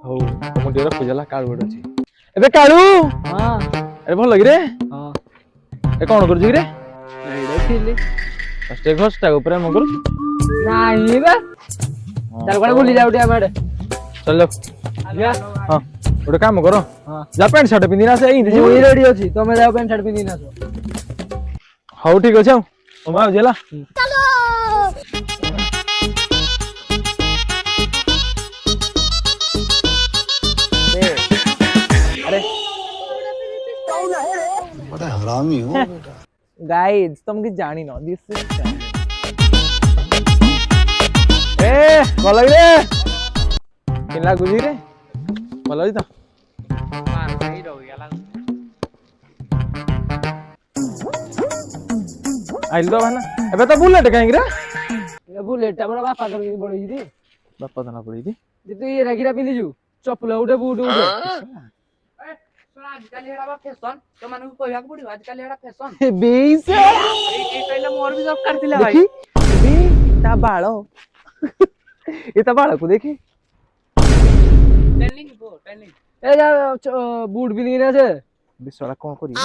ହଉ ତମ ଟିକେ ରଖୁଛଲା କାଳୁ ଗୋଟେ ଅଛି ଏବେ କାଳୁ ହଁ ଏ ଭଲ କିରେ ହଁ ଏ କଣ କରୁଛୁ କିରେ ଏଇଟା ଥିଲି ଫାଷ୍ଟ ଘଷଟା ଉପରେ ଆମ କରୁଛୁ ନାଇଁ ବା ଚାଲ କୁଆଡେ ବୁଲି ଯାଉ ଟିକେ ଆମ ଆଡେ ଚାଲ ଯିବା ହଁ ଗୋଟେ କାମ କର ହଁ ଯା ପ୍ୟାଣ୍ଟ ସାର୍ଟ ପିନ୍ଧିନା ସେ ଏଇଠି ଯିବୁ ମୁଁ ରେଡି ଅଛି ତମେ ଯାଅ ପ୍ୟାଣ୍ଟ ସାର୍ଟ ପିନ୍ଧିକି ଆସ ହଉ ଠିକ ଅଛି ଆଉ ମୁଁ ଆଉଛି ହେଲା अरे बड़ा हरामी हो गाइस तुम की जानी ना दिस ए ଭଲ ରେ କେନ୍ ଲାଗୁଛି ରେ ଭଲ ଅଛି ତ ଆଇଲୁ ତ ଭାଇନା ଏବେ ତ ବୁଲେଟ କାହିଁକି ରେ ଏ ବୁଲେଟ ଟା ବଡ ବାପା ଧରିକି ପଳେଇଛି ରେ ବାପା ଧନା ପଡିଛି ଯେ ତୁ ଇଏ ରାଗିରା ପିନ୍ଧିଛୁ ଚପଲ ଗୋଟେ ବୁଟ ଗୋଟେ ଆଜିକାଲି ଏଟା ଫ୍ୟାସନ ତମାନଙ୍କୁ କହିବାକୁ ପଡିବ ଆଜିକାଲି ଏଟା ଫ୍ୟାସନ ବେଇସା ଏଇ କହିଲେ ମୋର ବି ଦରକାର ଥିଲା ଭାଇ ଦେଖି ଏ ତା ବାଳ ଏ ତା ବାଳକୁ ଦେଖି ଟ୍ରେନିଂ ଏ ଯା ବୁଟ ପିନ୍ଧିକି ଆସେ ବିଶ୍ୱାଳ କଣ କରିବ